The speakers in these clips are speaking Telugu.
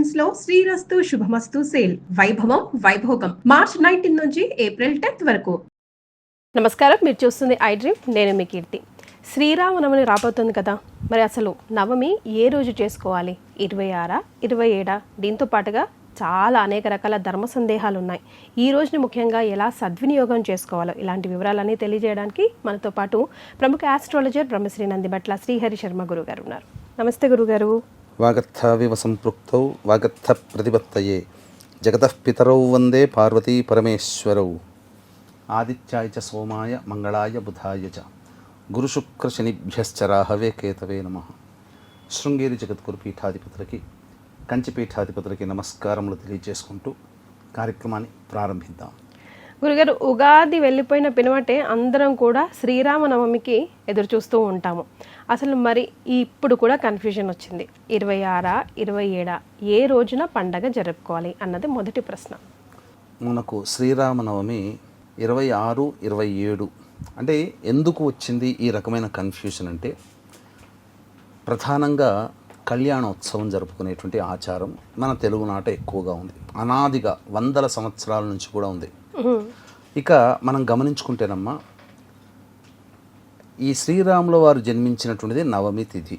ట్రెండ్స్ లో శ్రీరస్తు శుభమస్తు సేల్ వైభవం వైభోగం మార్చ్ 19 నుంచి ఏప్రిల్ 10 వరకు. నమస్కారం, మీరు చూస్తుంది ఐ డ్రీమ్. నేను మీ కీర్తి. శ్రీరామనవమి రాబోతుంది కదా, మరి అసలు నవమి ఏ రోజు చేసుకోవాలి? 26, 27? దీంతో పాటుగా చాలా అనేక రకాల ధర్మ సందేహాలు ఉన్నాయి. ఈ రోజుని ముఖ్యంగా ఎలా సద్వినియోగం చేసుకోవాలో ఇలాంటి వివరాలన్నీ తెలియజేయడానికి మనతో పాటు ప్రముఖ ఆస్ట్రాలజర్ బ్రహ్మశ్రీ నందిబట్ల శ్రీహరి శర్మ గురుగారు ఉన్నారు. నమస్తే గురుగారు. వాగర్థావివ సంపృక్తౌ వాగర్థ ప్రతిపత్తయే జగతః పితరౌ వందే పార్వతీ పరమేశ్వరౌ ఆదిత్యాయ చ సోమాయ మంగళాయ బుధాయ చ గురుశుక్రశనిభ్యశ్చ రాహవే కేతవే నమః. శృంగేరి జగద్గురు పీఠాధిపతులకి, కంచిపీఠాధిపతులకి నమస్కారములు తెలియజేసుకుంటూ కార్యక్రమాన్ని ప్రారంభిద్దాం. గురుగారు, ఉగాది వెళ్ళిపోయిన పినవటే అందరం కూడా శ్రీరామనవమికి ఎదురు చూస్తూ ఉంటాము. అసలు మరి ఇప్పుడు కూడా కన్ఫ్యూజన్ వచ్చింది. 26, 27 ఏ రోజున పండగ జరుపుకోవాలి అన్నది మొదటి ప్రశ్న. మనకు శ్రీరామనవమి 26, 27 అంటే ఎందుకు వచ్చింది ఈ రకమైన కన్ఫ్యూజన్ అంటే, ప్రధానంగా కళ్యాణోత్సవం జరుపుకునేటువంటి ఆచారం మన తెలుగునాట ఎక్కువగా ఉంది. అనాదిగా వందల సంవత్సరాల నుంచి కూడా ఉంది. ఇక మనం గమనించుకుంటేనమ్మా, ఈ శ్రీరాముల వారు జన్మించినటువంటిది నవమి తిథి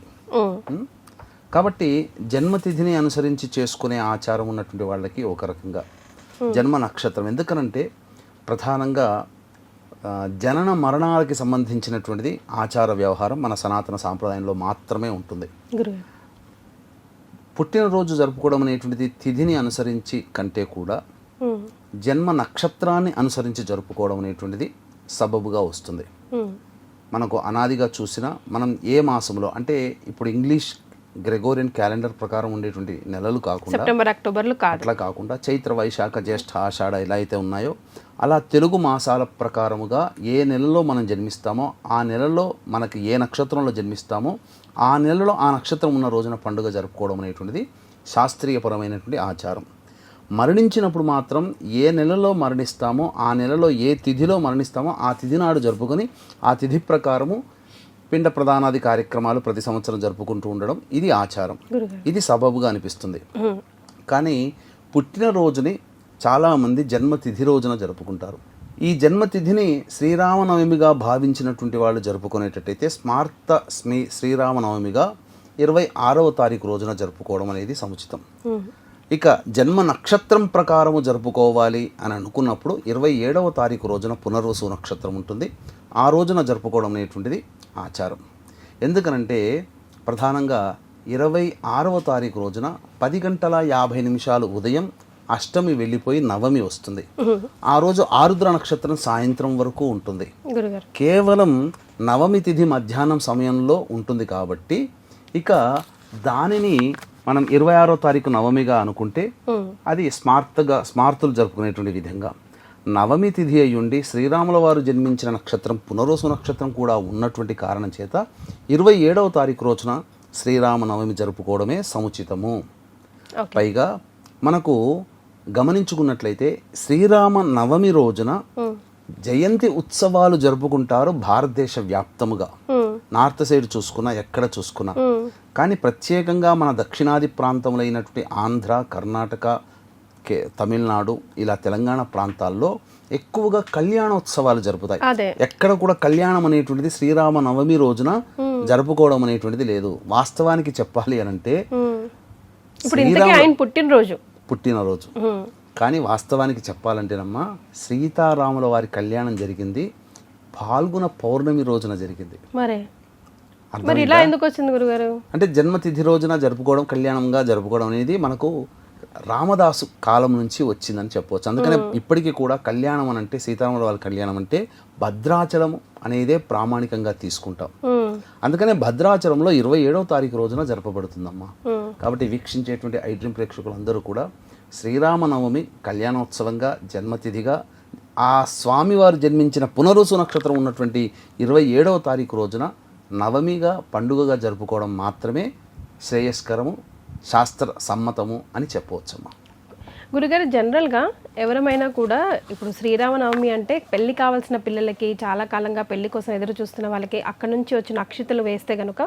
కాబట్టి జన్మతిథిని అనుసరించి చేసుకునే ఆచారం ఉన్నటువంటి వాళ్ళకి ఒక రకంగా జన్మ నక్షత్రం. ఎందుకనంటే ప్రధానంగా జనన మరణాలకి సంబంధించినటువంటిది ఆచార వ్యవహారం మన సనాతన సాంప్రదాయంలో మాత్రమే ఉంటుంది. పుట్టినరోజు జరుపుకోవడం అనేటువంటిది తిథిని అనుసరించి కంటే కూడా జన్మ నక్షత్రాన్ని అనుసరించి జరుపుకోవడం అనేటువంటిది సబబుగా వస్తుంది. మనకు అనాదిగా చూసినా మనం ఏ మాసంలో అంటే ఇప్పుడు ఇంగ్లీష్ గ్రెగోరియన్ క్యాలెండర్ ప్రకారం ఉండేటువంటి నెలలు కాకుండా సెప్టెంబర్, అక్టోబర్లు అట్లా కాకుండా చైత్ర, వైశాఖ, జ్యేష్ఠ, ఆషాఢ ఎలా అయితే ఉన్నాయో అలా తెలుగు మాసాల ప్రకారముగా ఏ నెలలో మనం జన్మిస్తామో ఆ నెలలో మనకి ఏ నక్షత్రంలో జన్మిస్తామో ఆ నెలలో ఆ నక్షత్రం ఉన్న రోజున పండుగ జరుపుకోవడం అనేటువంటిది శాస్త్రీయపరమైనటువంటి ఆచారం. మరణించినప్పుడు మాత్రం ఏ నెలలో మరణిస్తామో ఆ నెలలో ఏ తిథిలో మరణిస్తామో ఆ తిథి నాడు జరుపుకొని ఆ తిథి ప్రకారము పిండ ప్రదానాది కార్యక్రమాలు ప్రతి సంవత్సరం జరుపుకుంటూ ఉండడం ఇది ఆచారం. ఇది సబబుగా అనిపిస్తుంది. కానీ పుట్టినరోజుని చాలామంది జన్మతిథి రోజున జరుపుకుంటారు. ఈ జన్మతిథిని శ్రీరామనవమిగా భావించినటువంటి వాళ్ళు జరుపుకునేటట్టయితే స్మార్త శ్రీరామనవమిగా 26వ తారీఖు రోజున జరుపుకోవడం అనేది సముచితం. ఇక జన్మ నక్షత్రం ప్రకారము జరుపుకోవాలి అని అనుకున్నప్పుడు 27వ తారీఖు రోజున పునర్వసు నక్షత్రం ఉంటుంది. ఆ రోజున జరుపుకోవడం అనేటువంటిది ఆచారం. ఎందుకనంటే ప్రధానంగా 26వ తారీఖు రోజున 10:50 ఉదయం అష్టమి వెళ్ళిపోయి నవమి వస్తుంది. ఆ రోజు ఆరుద్ర నక్షత్రం సాయంత్రం వరకు ఉంటుంది. కేవలం నవమి తిథి మధ్యాహ్నం సమయంలో ఉంటుంది కాబట్టి ఇక దానిని మనం 26వ తారీఖు నవమిగా అనుకుంటే అది స్మార్తులు జరుపుకునేటువంటి విధంగా నవమి తిథి అయ్యుండి శ్రీరాముల వారు జన్మించిన నక్షత్రం పునర్వసు నక్షత్రం కూడా ఉన్నటువంటి కారణం చేత 27వ తారీఖు రోజున శ్రీరామనవమి జరుపుకోవడమే సముచితము. పైగా మనకు గమనించుకున్నట్లయితే శ్రీరామ నవమి రోజున జయంతి ఉత్సవాలు జరుపుకుంటారు భారతదేశ వ్యాప్తముగా. నార్త్ సైడ్ చూసుకున్నా ఎక్కడ చూసుకున్నా. కానీ ప్రత్యేకంగా మన దక్షిణాది ప్రాంతములైనటువంటి ఆంధ్ర, కర్ణాటక, తమిళనాడు ఇలా తెలంగాణ ప్రాంతాల్లో ఎక్కువగా కళ్యాణోత్సవాలు జరుపుతాయి. ఎక్కడ కూడా కళ్యాణం అనేటువంటిది శ్రీరామ నవమి రోజున జరుపుకోవడం అనేటువంటిది లేదు. వాస్తవానికి చెప్పాలి అనంటే పుట్టినరోజు కానీ వాస్తవానికి చెప్పాలంటేనమ్మా సీతారాముల వారి కళ్యాణం జరిగింది ఫాల్గుణ పౌర్ణమి రోజున జరిగింది. మరి ఇలా ఎందుకు వచ్చింది గురుగారు? అంటే జన్మతిథి రోజున జరుపుకోవడం, కళ్యాణంగా జరుపుకోవడం అనేది మనకు రామదాసు కాలం నుంచి వచ్చిందని చెప్పవచ్చు. అందుకనే ఇప్పటికీ కూడా కళ్యాణం అని అంటే సీతారాముల వారి కళ్యాణం అంటే భద్రాచలం అనేదే ప్రామాణికంగా తీసుకుంటాం. అందుకనే భద్రాచలంలో 27వ తారీఖు రోజున జరపబడుతుందమ్మా. కాబట్టి వీక్షించేటువంటి ఐ డ్రీమ్ ప్రేక్షకులందరూ కూడా శ్రీరామనవమి కళ్యాణోత్సవంగా, జన్మతిథిగా, ఆ స్వామివారు జన్మించిన పునరుసు నక్షత్రం ఉన్నటువంటి 27వ తారీఖు రోజున నవమిగా పండుగగా జరుపుకోవడం మాత్రమే శ్రేయస్కరము, శాస్త్ర సమ్మతము అని చెప్పవచ్చమ్మా. గురుగారు, జనరల్గా ఎవరమైనా కూడా ఇప్పుడు శ్రీరామనవమి అంటే పెళ్లి కావాల్సిన పిల్లలకి, చాలా కాలంగా పెళ్లి కోసం ఎదురు చూస్తున్న వాళ్ళకి అక్కడ నుంచి వచ్చిన అక్షితలు వేస్తే కనుక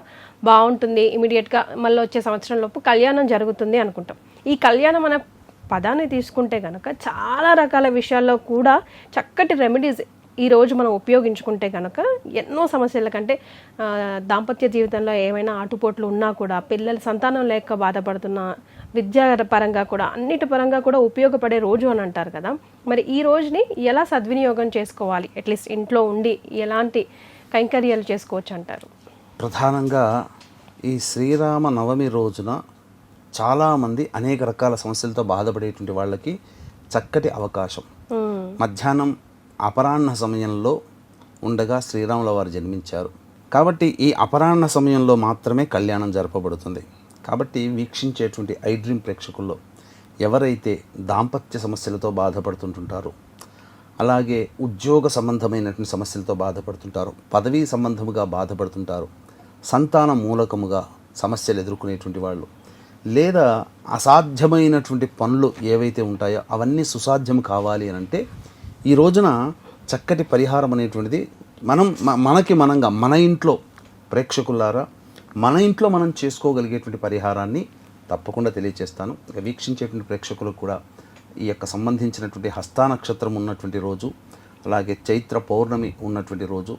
బాగుంటుంది, ఇమీడియట్గా మళ్ళీ వచ్చే సంవత్సరం లోపు కళ్యాణం జరుగుతుంది అనుకుంటాం. ఈ కళ్యాణం అనే పదాన్ని తీసుకుంటే కనుక చాలా రకాల విషయాల్లో కూడా చక్కటి రెమెడీస్ ఈరోజు మనం ఉపయోగించుకుంటే కనుక ఎన్నో సమస్యల కంటే దాంపత్య జీవితంలో ఏమైనా ఆటుపోట్లు ఉన్నా కూడా, పిల్లల సంతానం లేక బాధపడుతున్న, విద్యా పరంగా కూడా అన్నిటి పరంగా కూడా ఉపయోగపడే రోజు అని అంటారు కదా. మరి ఈ రోజుని ఎలా సద్వినియోగం చేసుకోవాలి, అట్లీస్ట్ ఇంట్లో ఉండి ఎలాంటి కైంకర్యాలు చేసుకోవచ్చు అంటారు? ప్రధానంగా ఈ శ్రీరామ నవమి రోజున చాలామంది అనేక రకాల సమస్యలతో బాధపడేటువంటి వాళ్ళకి చక్కటి అవకాశం. మధ్యాహ్నం అపరాహ్న సమయంలో ఉండగా శ్రీరాముల వారు జన్మించారు కాబట్టి ఈ అపరాహ్న సమయంలో మాత్రమే కళ్యాణం జరపబడుతుంది. కాబట్టి వీక్షించేటువంటి ఐ డ్రీమ్ ప్రేక్షకుల్లో ఎవరైతే దాంపత్య సమస్యలతో బాధపడుతుంటుంటారో, అలాగే ఉద్యోగ సంబంధమైనటువంటి సమస్యలతో బాధపడుతుంటారు, పదవీ సంబంధముగా బాధపడుతుంటారు, సంతాన మూలకముగా సమస్యలు ఎదుర్కొనేటువంటి వాళ్ళు, లేదా అసాధ్యమైనటువంటి పనులు ఏవైతే ఉంటాయో అవన్నీ సుసాధ్యం కావాలి అని అంటే ఈ రోజున చక్కటి పరిహారం అనేటువంటిది మనకి మనంగా మన ఇంట్లో ప్రేక్షకులారా మన ఇంట్లో మనం చేసుకోగలిగేటువంటి పరిహారాన్ని తప్పకుండా తెలియజేస్తాను. ఇక వీక్షించేటువంటి ప్రేక్షకులకు కూడా ఈ యొక్క సంబంధించినటువంటి హస్తా నక్షత్రం ఉన్నటువంటి రోజు, అలాగే చైత్ర పౌర్ణమి ఉన్నటువంటి రోజు,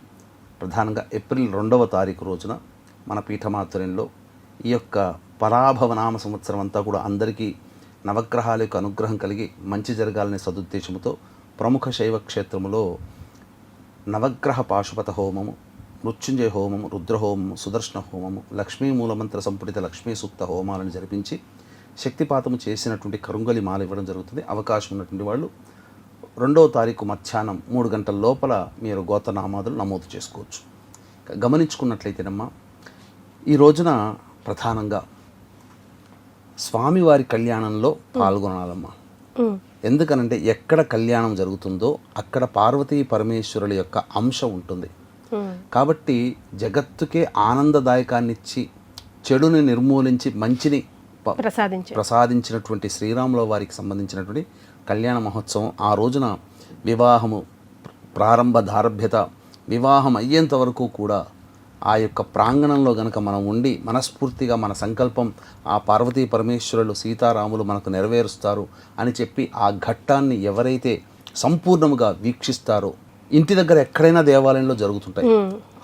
ప్రధానంగా ఏప్రిల్ 2వ తారీఖు రోజున మన పీఠమాతుర్యంలో ఈ యొక్క పరాభవనామ సంవత్సరం అంతా కూడా అందరికీ నవగ్రహాల యొక్క అనుగ్రహం కలిగి మంచి జరగాలనే సదుద్దేశంతో ప్రముఖ శైవ క్షేత్రములో నవగ్రహ పాశుపత హోమము, మృత్యుంజయ హోమము, రుద్రహోమము, సుదర్శన హోమము, లక్ష్మీ మూలమంత్ర సంపుటిత లక్ష్మీ సూక్త హోమాలను జరిపించి శక్తిపాతము చేసినటువంటి కరుంగలి మాల ఇవ్వడం జరుగుతుంది. అవకాశం ఉన్నటువంటి వాళ్ళు 2వ తారీఖు మధ్యాహ్నం 3 గంటల లోపల మీరు గోత్రనామాదులు నమోదు చేసుకోవచ్చు. గమనించుకున్నట్లయితేనమ్మా ఈ రోజున ప్రధానంగా స్వామివారి కళ్యాణంలో పాల్గొనాలమ్మా. ఎందుకనంటే ఎక్కడ కళ్యాణం జరుగుతుందో అక్కడ పార్వతీ పరమేశ్వరుల యొక్క అంశం ఉంటుంది. కాబట్టి జగత్తుకే ఆనందదాయకాన్నిచ్చి చెడుని నిర్మూలించి మంచిని ప్రసాదించినటువంటి శ్రీరాముల వారికి సంబంధించినటువంటి కళ్యాణ మహోత్సవం. ఆ రోజున వివాహము ప్రారంభ దారభ్యత వివాహం అయ్యేంత వరకు కూడా ఆ యొక్క ప్రాంగణంలో గనక మనం ఉండి మనస్ఫూర్తిగా మన సంకల్పం ఆ పార్వతీ పరమేశ్వరులు సీతారాములు మనకు నెరవేరుస్తారు అని చెప్పి ఆ ఘట్టాన్ని ఎవరైతే సంపూర్ణముగా వీక్షిస్తారో, ఇంటి దగ్గర ఎక్కడైనా దేవాలయంలో జరుగుతుంటాయి,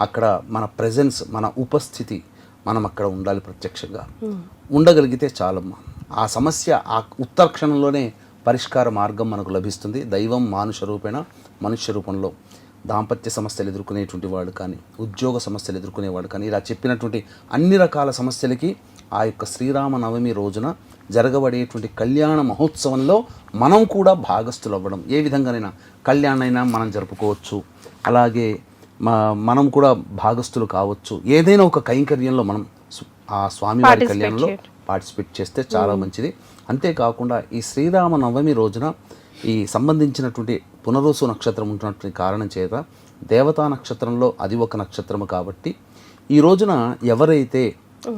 అక్కడ మన ప్రెజెన్స్ మన ఉపస్థితి మనం అక్కడ ఉండాలి. ప్రత్యక్షంగా ఉండగలిగితే చాలమ్మా. ఆ సమస్య ఆ ఉత్తర క్షణంలోనే పరిష్కార మార్గం మనకు లభిస్తుంది. దైవం మానుష రూపేణ మనుష్య రూపంలో దాంపత్య సమస్యలు ఎదుర్కొనేటువంటి వాళ్ళు కానీ, ఉద్యోగ సమస్యలు ఎదుర్కొనేవాడు కానీ, ఇలా చెప్పినటువంటి అన్ని రకాల సమస్యలకి ఆ యొక్క శ్రీరామ నవమి రోజున జరగబడేటువంటి కళ్యాణ మహోత్సవంలో మనం కూడా భాగస్థులు అవ్వడం. ఏ విధంగానైనా కళ్యాణమైనా మనం జరుపుకోవచ్చు, అలాగే మనం కూడా భాగస్థులు కావచ్చు. ఏదైనా ఒక కైంకర్యంలో మనం ఆ స్వామివారి కళ్యాణంలో పార్టిసిపేట్ చేస్తే చాలా మంచిది. అంతేకాకుండా ఈ శ్రీరామ నవమి రోజున ఈ సంబంధించినటువంటి పునరుసు నక్షత్రం ఉంటున్నటువంటి కారణం చేత దేవతా నక్షత్రంలో అది ఒక నక్షత్రము కాబట్టి ఈ రోజున ఎవరైతే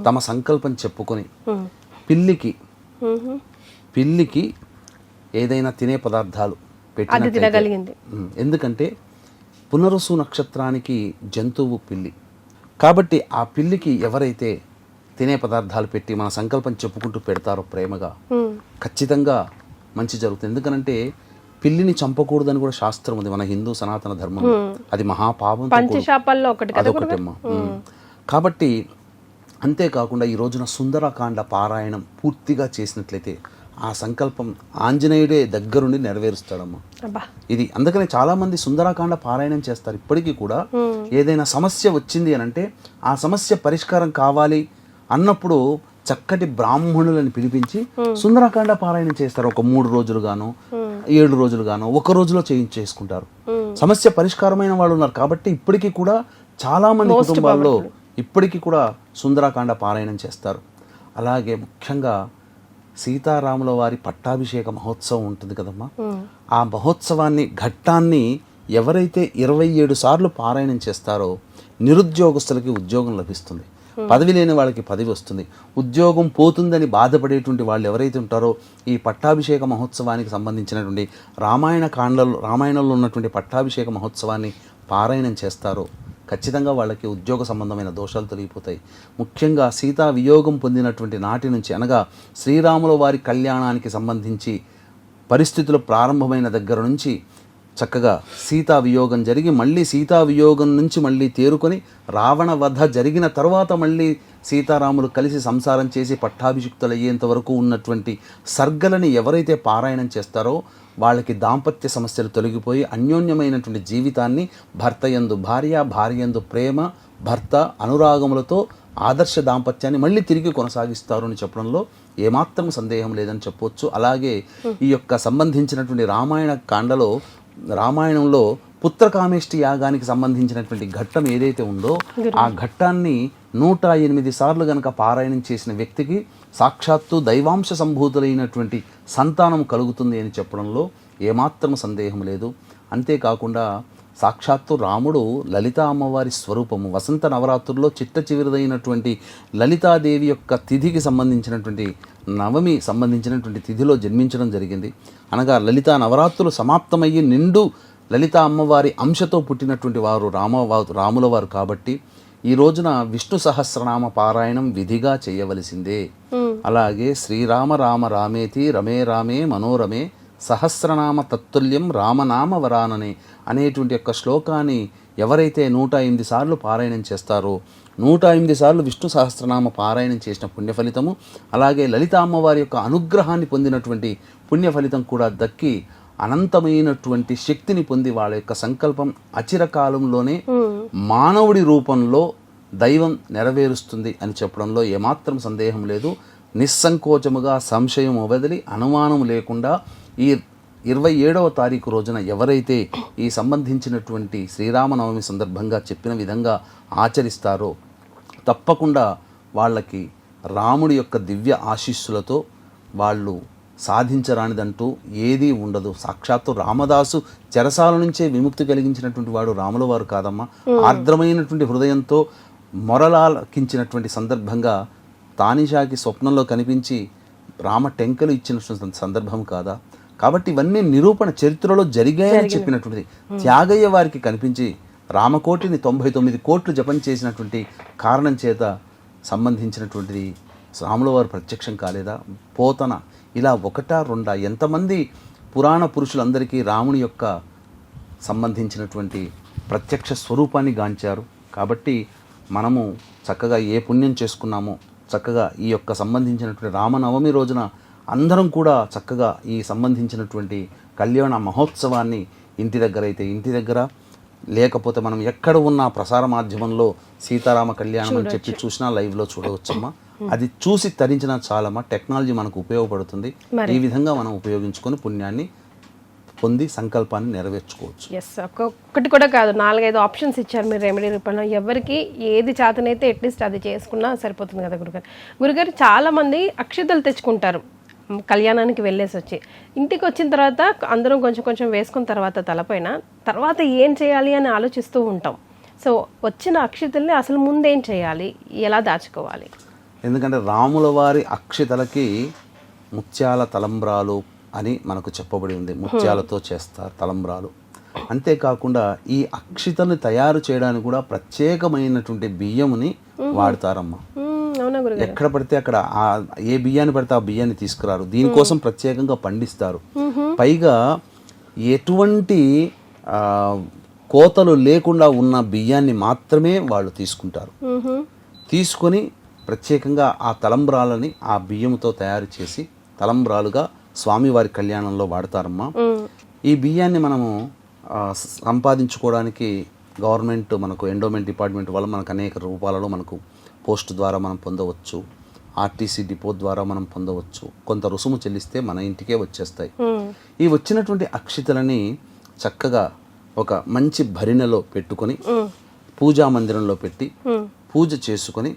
తమ సంకల్పం చెప్పుకొని పిల్లికి ఏదైనా తినే పదార్థాలు పెట్టినట్లయితే, ఎందుకంటే పునరుసు నక్షత్రానికి జంతువు పిల్లి కాబట్టి ఆ పిల్లికి ఎవరైతే తినే పదార్థాలు పెట్టి మన సంకల్పం చెప్పుకుంటూ పెడతారో ప్రేమగా, ఖచ్చితంగా మంచి జరుగుతుంది. ఎందుకనంటే పిల్లిని చంపకూడదని కూడా శాస్త్రం ఉంది మన హిందూ సనాతన ధర్మం. అది మహాపాపం అదొకటమ్మా. కాబట్టి అంతేకాకుండా ఈ రోజున సుందరకాండ పారాయణం పూర్తిగా చేసినట్లయితే ఆ సంకల్పం ఆంజనేయుడే దగ్గరుండి నెరవేరుస్తాడమ్మా. ఇది అందుకనే చాలా మంది సుందరకాండ పారాయణం చేస్తారు. ఇప్పటికీ కూడా ఏదైనా సమస్య వచ్చింది అని అంటే ఆ సమస్య పరిష్కారం కావాలి అన్నప్పుడు చక్కటి బ్రాహ్మణులను పిలిపించి సుందరకాండ పారాయణం చేస్తారు. ఒక 3 రోజులు గానో 7 రోజులు గానో ఒక రోజులో చేసుకుంటారు. సమస్య పరిష్కారమైన వాళ్ళు ఉన్నారు. కాబట్టి ఇప్పటికీ కూడా చాలా మంది కుటుంబాల్లో ఇప్పటికీ కూడా సుందరకాండ పారాయణం చేస్తారు. అలాగే ముఖ్యంగా సీతారాముల వారి పట్టాభిషేక మహోత్సవం ఉంటుంది కదమ్మా. ఆ మహోత్సవాన్ని ఘట్టాన్ని ఎవరైతే 27 సార్లు పారాయణం చేస్తారో నిరుద్యోగస్తులకి ఉద్యోగం లభిస్తుంది, పదవి లేని వాళ్ళకి పదవి వస్తుంది. ఉద్యోగం పోతుందని బాధపడేటువంటి వాళ్ళు ఎవరైతే ఉంటారో ఈ పట్టాభిషేక మహోత్సవానికి సంబంధించినటువంటి రామాయణంలో ఉన్నటువంటి పట్టాభిషేక మహోత్సవాన్ని పారాయణం చేస్తారో ఖచ్చితంగా వాళ్ళకి ఉద్యోగ సంబంధమైన దోషాలు తొలగిపోతాయి. ముఖ్యంగా సీతా వియోగం పొందినటువంటి నాటి నుంచి, అనగా శ్రీరాముల వారి కళ్యాణానికి సంబంధించి పరిస్థితులు ప్రారంభమైన దగ్గర నుంచి చక్కగా సీతా వియోగం జరిగి మళ్ళీ సీతా వియోగం నుంచి మళ్ళీ తేరుకొని రావణ వధ జరిగిన తర్వాత మళ్ళీ సీతారాములు కలిసి సంసారం చేసి పట్టాభిషిక్తులయ్యేంత వరకు ఉన్నటువంటి సర్గలని ఎవరైతే పారాయణం చేస్తారో వాళ్ళకి దాంపత్య సమస్యలు తొలగిపోయి అన్యోన్యమైనటువంటి జీవితాన్ని భర్తయందు భార్య, భార్యందు ప్రేమ, భర్త అనురాగములతో ఆదర్శ దాంపత్యాన్ని మళ్ళీ తిరిగి కొనసాగిస్తారు అని చెప్పడంలో ఏమాత్రం సందేహం లేదని చెప్పవచ్చు. అలాగే ఈ యొక్క సంబంధించినటువంటి రామాయణ కాండలో, రామాయణంలో పుత్రకామేష్టి యాగానికి సంబంధించినటువంటి ఘట్టం ఏదైతే ఉందో ఆ ఘట్టాన్ని 108 సార్లు గనక పారాయణం చేసిన వ్యక్తికి సాక్షాత్తు దైవాంశ సంభూతులైనటువంటి సంతానం కలుగుతుంది అని చెప్పడంలో ఏమాత్రం సందేహం లేదు. అంతేకాకుండా సాక్షాత్తు రాముడు లలితా అమ్మవారి స్వరూపము. వసంత నవరాత్రుల్లో చిట్ట చివరిదైనటువంటి లలితాదేవి యొక్క తిథికి సంబంధించినటువంటి నవమి సంబంధించినటువంటి తిథిలో జన్మించడం జరిగింది. అనగా లలితా నవరాత్రులు సమాప్తమయ్యి నిండు లలితా అమ్మవారి అంశతో పుట్టినటువంటి వారు రాముల వారు కాబట్టి ఈ రోజున విష్ణు సహస్రనామ పారాయణం విధిగా చేయవలసిందే. అలాగే శ్రీరామ రామ రామేతి రమే రామే మనోరమే సహస్రనామ తత్తుల్యం రామనామ వరాననే అనేటువంటి యొక్క శ్లోకాన్ని ఎవరైతే 108 సార్లు పారాయణం చేస్తారో 108 సార్లు విష్ణు సహస్రనామ పారాయణం చేసిన పుణ్యఫలితము, అలాగే లలితా అమ్మవారి యొక్క అనుగ్రహాన్ని పొందినటువంటి పుణ్యఫలితం కూడా దక్కి అనంతమైనటువంటి శక్తిని పొంది వాళ్ళ యొక్క సంకల్పం అచిరకాలంలోనే మానవుడి రూపంలో దైవం నెరవేరుస్తుంది అని చెప్పడంలో ఏమాత్రం సందేహం లేదు. నిస్సంకోచముగా సంశయం వదిలి అనుమానం లేకుండా ఈ 27వ తారీఖు రోజున ఎవరైతే ఈ సంబంధించినటువంటి శ్రీరామనవమి సందర్భంగా చెప్పిన విధంగా ఆచరిస్తారో తప్పకుండా వాళ్ళకి రాముడి యొక్క దివ్య ఆశీస్సులతో వాళ్ళు సాధించరానిదంటూ ఏదీ ఉండదు. సాక్షాత్తు రామదాసు చెరసాల నుంచే విముక్తి కలిగించినటువంటి వాడు రాముల వారు కాదమ్మా. ఆర్ద్రమైనటువంటి హృదయంతో మొరలాలకించినటువంటి సందర్భంగా తానిషాకి స్వప్నంలో కనిపించి రామ టెంకలు ఇచ్చిన సందర్భం కాదా? కాబట్టి ఇవన్నీ నిరూపణ చరిత్రలో జరిగాయని చెప్పినటువంటిది. త్యాగయ్య వారికి కనిపించి రామకోటిని 99 కోట్లు జపం చేసినటువంటి కారణం చేత సంబంధించినటువంటిది రాముల వారు ప్రత్యక్షం కాలేదా? పోతన ఇలా ఒకటా రెండా ఎంతమంది పురాణ పురుషులందరికీ రాముని యొక్క సంబంధించినటువంటి ప్రత్యక్ష స్వరూపాన్ని గాంచారు. కాబట్టి మనము చక్కగా ఏ పుణ్యం చేసుకున్నామో చక్కగా ఈ యొక్క సంబంధించినటువంటి రామనవమి రోజున అందరం కూడా చక్కగా ఈ సంబంధించినటువంటి కళ్యాణ మహోత్సవాన్ని ఇంటి దగ్గర అయితే ఇంటి దగ్గర, లేకపోతే మనం ఎక్కడ ఉన్న ప్రసార మాధ్యమంలో సీతారామ కళ్యాణం అని చెప్పి చూసినా లైవ్లో చూడవచ్చమ్మా. అది చూసి తరించినా చాలమ్మా. టెక్నాలజీ మనకు ఉపయోగపడుతుంది. ఈ విధంగా మనం ఉపయోగించుకొని పుణ్యాన్ని పొంది సంకల్పాన్ని నెరవేర్చుకోవచ్చు. ఎస్, ఒక్కటి కూడా కాదు, 4-5 ఆప్షన్స్ ఇచ్చారు మీరు రెమెడీ రూపంలో. ఎవరికి ఏది చేతనైతే అట్లీస్ట్ అది చేసుకున్నా సరిపోతుంది కదా గురుగారు. గురుగారు చాలామంది అక్షతలు తెచ్చుకుంటారు కళ్యాణానికి వెళ్ళేసి వచ్చి, ఇంటికి వచ్చిన తర్వాత అందరం కొంచెం కొంచెం వేసుకున్న తర్వాత తలపైన తర్వాత ఏం చేయాలి అని ఆలోచిస్తూ ఉంటాం. సో వచ్చిన అక్షతల్ని అసలు ముందేం చేయాలి, ఎలా దాచుకోవాలి? ఎందుకంటే రాముల వారి అక్షతలకి ముత్యాల తలంబ్రాలు అని మనకు చెప్పబడి ఉంది. ముత్యాలతో చేస్తారు తలంబ్రాలు. అంతేకాకుండా ఈ అక్షితల్ని తయారు చేయడానికి కూడా ప్రత్యేకమైనటువంటి బియ్యముని వాడతారమ్మా. ఎక్కడ పడితే అక్కడ ఏ బియ్యాన్ని పడితే ఆ బియ్యాన్ని తీసుకురారు. దీనికోసం ప్రత్యేకంగా పండిస్తారు. పైగా ఎటువంటి కోతలు లేకుండా ఉన్న బియ్యాన్ని మాత్రమే వాళ్ళు తీసుకుంటారు. తీసుకొని ప్రత్యేకంగా ఆ తలంబ్రాలని ఆ బియ్యంతో తయారు చేసి తలంబ్రాలుగా స్వామివారి కళ్యాణంలో వాడతారమ్మా. ఈ బియ్యాన్ని మనము సంపాదించుకోవడానికి గవర్నమెంట్ మనకు ఎండోమెంట్ డిపార్ట్మెంట్ వల్ల మనకు అనేక రూపాలలో మనకు పోస్ట్ ద్వారా మనం పొందవచ్చు, ఆర్టీసీ డిపో ద్వారా మనం పొందవచ్చు. కొంత రుసుము చెల్లిస్తే మన ఇంటికే వచ్చేస్తాయి. ఈ వచ్చినటువంటి అక్షితలని చక్కగా ఒక మంచి భరిణెలో పెట్టుకొని పూజా మందిరంలో పెట్టి పూజ చేసుకొని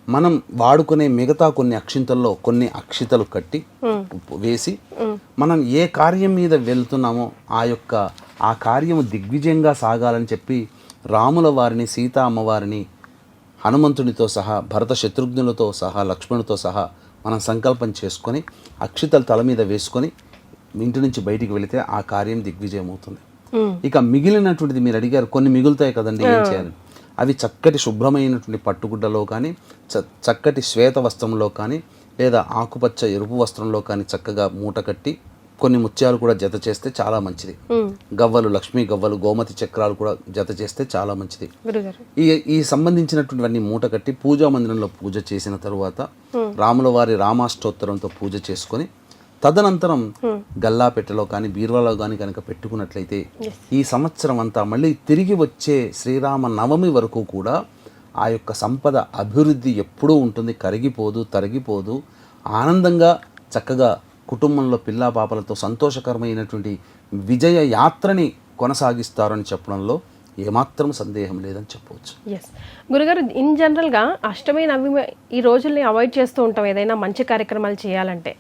మనం వాడుకునే మిగతా కొన్ని అక్షింతల్లో కొన్ని అక్షితలు కట్టి వేసి మనం ఏ కార్యం మీద వెళ్తున్నామో ఆ కార్యము దిగ్విజయంగా సాగాలని చెప్పి రాముల వారిని, సీతా అమ్మవారిని, హనుమంతునితో సహా, భరత శత్రుఘ్నులతో సహా, లక్ష్మణుతో సహా మనం సంకల్పం చేసుకొని అక్షితలు తల మీద వేసుకొని ఇంటి నుంచి బయటికి వెళితే ఆ కార్యం దిగ్విజయం అవుతుంది. ఇక మిగిలినటువంటిది మీరు అడిగారు, కొన్ని మిగులుతాయి కదండి, ఏం చేయాలి? అవి చక్కటి శుభ్రమైనటువంటి పట్టుగుడ్డలో కానీ చక్కటి శ్వేత వస్త్రంలో కానీ లేదా ఆకుపచ్చ ఎరుపు వస్త్రంలో కానీ చక్కగా మూట కట్టి కొన్ని ముత్యాలు కూడా జత చేస్తే చాలా మంచిది. గవ్వలు, లక్ష్మీ గవ్వలు, గోమతి చక్రాలు కూడా జత చేస్తే చాలా మంచిది. ఈ సంబంధించినటువంటివన్నీ మూట కట్టి పూజా మందిరంలో పూజ చేసిన తరువాత రాముల వారి రామాష్టోత్తరంతో పూజ చేసుకొని తదనంతరం గల్లాపెట్టెలో కానీ బీరువాలో కానీ కనుక పెట్టుకున్నట్లయితే ఈ సంవత్సరం అంతా మళ్ళీ తిరిగి వచ్చే శ్రీరామ నవమి వరకు కూడా ఆ యొక్క సంపద అభివృద్ధి ఎప్పుడూ ఉంటుంది, కరిగిపోదు, తరిగిపోదు. ఆనందంగా చక్కగా కుటుంబంలో పిల్లా పాపలతో సంతోషకరమైనటువంటి విజయ యాత్రని కొనసాగిస్తారని చెప్పడంలో ఏమాత్రం సందేహం లేదని చెప్పవచ్చు. ఎస్ గురుగారు, ఇన్ జనరల్గా అష్టమి నవమి ఈ రోజుల్ని అవాయిడ్ చేస్తూ ఉంటాం ఏదైనా మంచి కార్యక్రమాలు చేయాలంటే.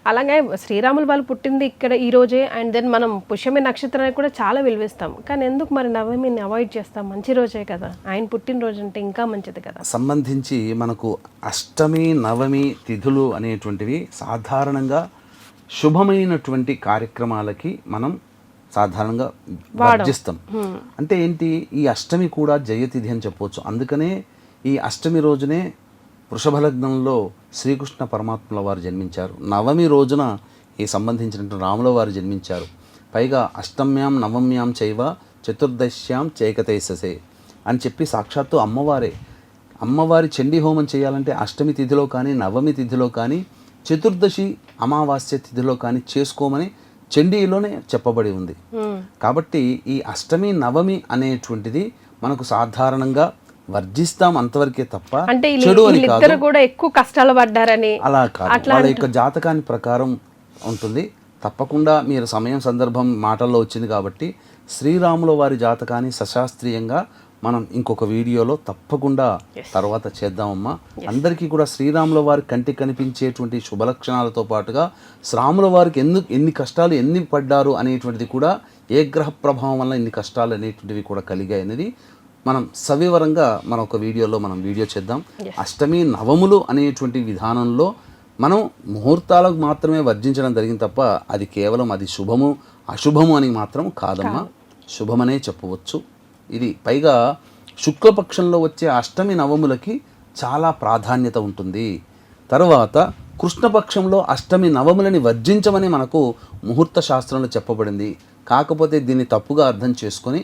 అలాగే శ్రీరాములు వాళ్ళు పుట్టింది ఇక్కడ ఈ రోజే, అండ్ దెన్ మనం పుష్యమి నక్షత్రాన్ని కూడా చాలా విలువిస్తాం. కానీ ఎందుకు మరి నవమిని అవాయిడ్ చేస్తాం? మంచి రోజే కదా, ఆయన పుట్టినరోజు అంటే ఇంకా మంచిది కదా. సంబంధించి మనకు అష్టమి నవమి తిథులు అనేటువంటివి సాధారణంగా శుభమైనటువంటి కార్యక్రమాలకి మనం సాధారణంగా వర్జిస్తాం. అంటే ఏంటి, ఈ అష్టమి కూడా జయతిథి అని చెప్పవచ్చు. అందుకనే ఈ అష్టమి రోజునే వృషభ లగ్నంలో శ్రీకృష్ణ పరమాత్మల వారు జన్మించారు. నవమి రోజున ఈ సంబంధించినటువంటి రాముల వారు జన్మించారు. పైగా అష్టమ్యాం నవమ్యాం చైవ చతుర్దశ్యాం చైకతైససే అని చెప్పి సాక్షాత్తు అమ్మవారి చండీ హోమం చేయాలంటే అష్టమి తిథిలో కానీ నవమి తిథిలో కానీ చతుర్దశి అమావాస్య తిథిలో కానీ చేసుకోమని చండీలోనే చెప్పబడి ఉంది. కాబట్టి ఈ అష్టమి నవమి అనేటువంటిది మనకు సాధారణంగా వర్జిస్తాం అంతవరకే తప్ప చెడు అని కాదు. కూడా ఎక్కువ కష్టాలు పడ్డారని అలా కాదు, వాళ్ళ యొక్క జాతకాన్ని ప్రకారం ఉంటుంది. తప్పకుండా మీరు సమయం సందర్భం మాటల్లో వచ్చింది కాబట్టి శ్రీరాముల వారి జాతకాన్ని సశాస్త్రీయంగా మనం ఇంకొక వీడియోలో తప్పకుండా తర్వాత చేద్దామమ్మా. అందరికీ కూడా శ్రీరాముల వారి కంటికి కనిపించేటువంటి శుభలక్షణాలతో పాటుగా శ్రాముల వారికి ఎన్ని కష్టాలు ఎన్ని పడ్డారు అనేటువంటిది కూడా ఏ గ్రహ ప్రభావం వల్ల ఎన్ని కష్టాలు అనేటువంటివి కూడా కలిగాయి అనేది మనం సవివరంగా మన ఒక వీడియోలో మనం వీడియో చేద్దాం. అష్టమి నవములు అనేటువంటి విధానంలో మనం ముహూర్తాలకు మాత్రమే వర్జించడం జరిగింది తప్ప అది కేవలం అది శుభము అశుభము అని మాత్రం కాదమ్మా, శుభమనే చెప్పవచ్చు. ఇది పైగా శుక్లపక్షంలో వచ్చే అష్టమి నవములకి చాలా ప్రాధాన్యత ఉంటుంది. తర్వాత కృష్ణపక్షంలో అష్టమి నవములని వర్జించమని మనకు ముహూర్త శాస్త్రంలో చెప్పబడింది. కాకపోతే దీన్ని తప్పుగా అర్థం చేసుకొని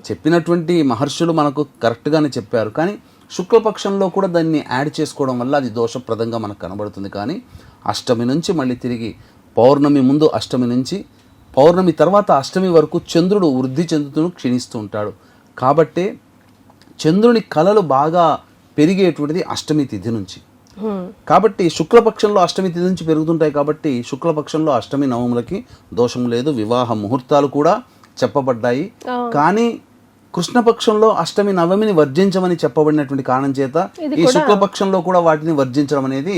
చెప్పినటువంటి మహర్షులు మనకు కరెక్ట్గానే చెప్పారు, కానీ శుక్లపక్షంలో కూడా దాన్ని యాడ్ చేసుకోవడం వల్ల అది దోషప్రదంగా మనకు కనబడుతుంది. కానీ అష్టమి నుంచి మళ్ళీ తిరిగి పౌర్ణమి ముందు అష్టమి నుంచి పౌర్ణమి తర్వాత అష్టమి వరకు చంద్రుడు వృద్ధి చెందుతూ క్షీణిస్తూ ఉంటాడు. కాబట్టే చంద్రుని కళలు బాగా పెరిగేటువంటిది అష్టమి తిథి నుంచి. కాబట్టి శుక్లపక్షంలో అష్టమి తిథి నుంచి పెరుగుతుంటాయి. కాబట్టి శుక్లపక్షంలో అష్టమి నవములకి దోషం లేదు. వివాహ ముహూర్తాలు కూడా చెప్పబడ్డాయి. కానీ కృష్ణపక్షంలో అష్టమి నవమిని వర్జించమని చెప్పబడినటువంటి కారణం చేత ఈ శుక్లపక్షంలో కూడా వాటిని వర్జించడం అనేది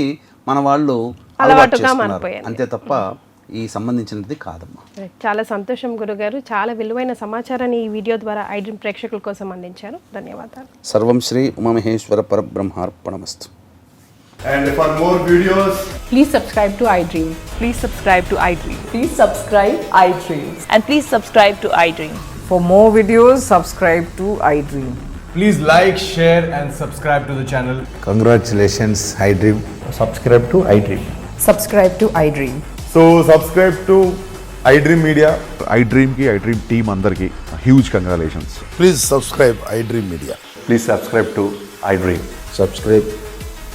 మన వాళ్ళు అలవాటు చేసుకున్నారు, అంతే తప్ప ఈ సంబంధించినది కాదమ్మా. చాలా సంతోషం గురుగారు, చాలా విలువైన సమాచారాన్ని ఈ వీడియో ద్వారా ఐడ్రీమ్ ప్రేక్షకుల కోసం అందించారు. ధన్యవాదాలు. సర్వం Shri Umamaheshwara పరబ్రహ్మార్పణమస్తు. And for more videos, please subscribe to iDream. Please subscribe to iDream. Please subscribe iDream. And please subscribe to iDream. For more videos, subscribe to iDream. please like, share and subscribe to the channel. Congratulations, iDream. Subscribe to iDream. Subscribe to iDream. So subscribe to iDream Media. iDream ki iDream team andarki huge congratulations. Please subscribe iDream Media. Please subscribe to iDream. Subscribe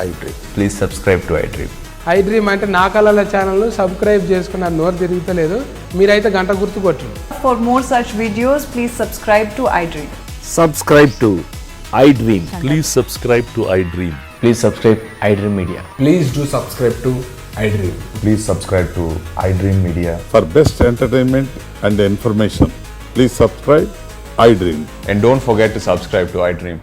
iDream. Please subscribe to iDream. iDream అంటే నా కళల ఛానల్ను సబ్స్క్రైబ్ చేసుకున్న నోరు తిరుగుతలేదు, మీరైతే గంట గుర్తు కొట్టండి. For more such videos, please subscribe to iDream. Subscribe to iDream. Please subscribe to iDream. Please subscribe iDream Media. Please do subscribe to iDream. Please subscribe to iDream Media. For best entertainment and information, please subscribe iDream. And don't forget to subscribe to iDream.